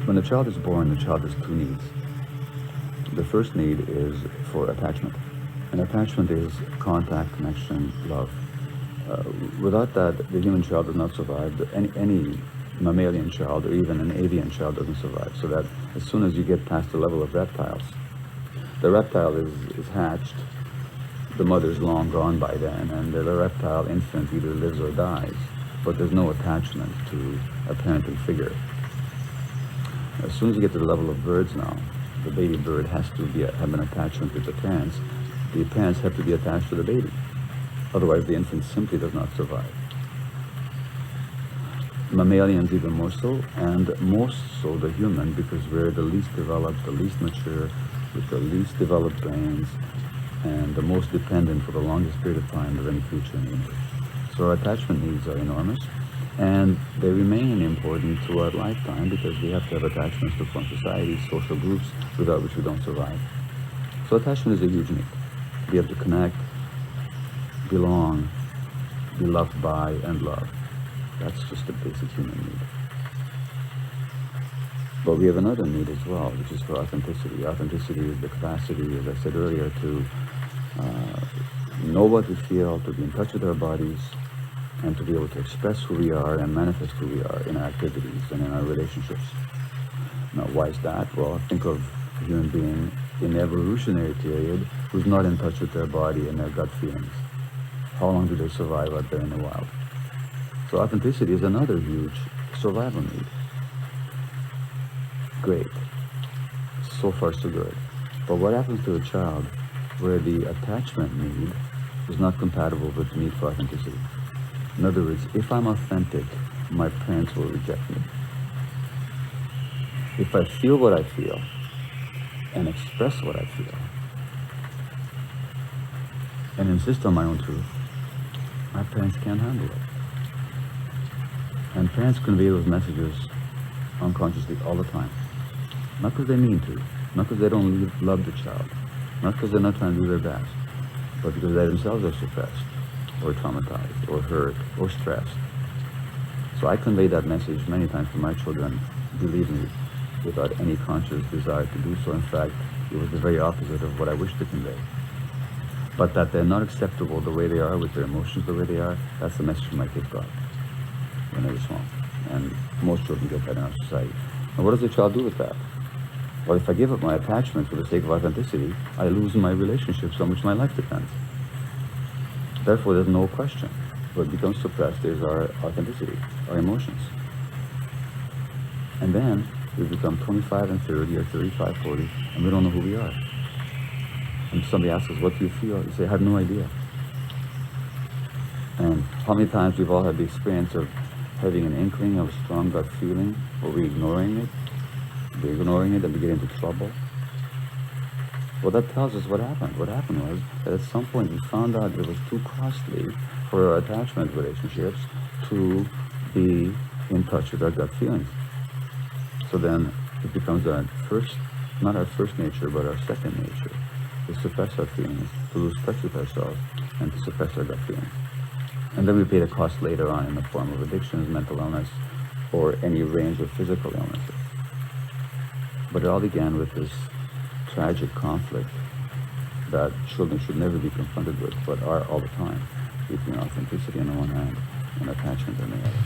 When the child is born, the child has two needs. The first need is for attachment. And attachment is contact, connection, love. Without that, the human child does not survive. Any mammalian child or even an avian child doesn't survive. So that as soon as you get past the level of reptiles, the reptile is hatched, the mother's long gone by then, and the reptile infant either lives or dies, but there's no attachment to a parenting figure. As soon as you get to the level of birds now, the baby bird has to have an attachment with the parents. The parents have to be attached to the baby. Otherwise, the infant simply does not survive. Mammalians even more so, and most so the human, because we're the least developed, the least mature, with the least developed brains, and the most dependent for the longest period of time of any creature in the universe. So our attachment needs are enormous, and they remain important throughout lifetime because we have to have attachments to form societies, social groups, without which we don't survive. So attachment is a huge need. To be able to connect, belong, be loved by, and love. That's just a basic human need. But we have another need as well, which is for authenticity. Authenticity is the capacity, as I said earlier, to know what we feel, to be in touch with our bodies, and to be able to express who we are and manifest who we are in our activities and in our relationships. Now, why is that? Well, think of a human being in the evolutionary period who's not in touch with their body and their gut feelings. How long do they survive out there in the wild? So authenticity is another huge survival need. Great. So far, so good. But what happens to a child where the attachment need is not compatible with the need for authenticity? In other words, if I'm authentic, my parents will reject me. If I feel what I feel and express what I feel and insist on my own truth, my parents can't handle it. And parents convey those messages unconsciously all the time. Not because they mean to, not because they don't love the child, not because they're not trying to do their best, but because they themselves are suppressed, or traumatized, or hurt, or stressed. So I convey that message many times to my children, believe me, without any conscious desire to do so. In fact, it was the very opposite of what I wish to convey. But that they're not acceptable the way they are, with their emotions the way they are, that's the message my kids got when they were small. And most children get that in our society. And what does the child do with that? Well, if I give up my attachment for the sake of authenticity, I lose my relationships on which my life depends. Therefore, there's no question. What becomes suppressed is our authenticity, our emotions. And then we become 25 and 30 or 35, 40, and we don't know who we are. And somebody asks us, what do you feel? You say, I have no idea. And how many times we've all had the experience of having an inkling of a strong gut feeling, or we're ignoring it, and we get into trouble. Well, that tells us what happened. What happened was that at some point we found out it was too costly for our attachment relationships to be in touch with our gut feelings. So then it becomes not our first nature, but our second nature, to suppress our feelings, to lose touch with ourselves, and to suppress our gut feelings. And then we pay the cost later on in the form of addictions, mental illness, or any range of physical illnesses. But it all began with this tragic conflict that children should never be confronted with, but are all the time, between authenticity on the one hand and attachment on the other.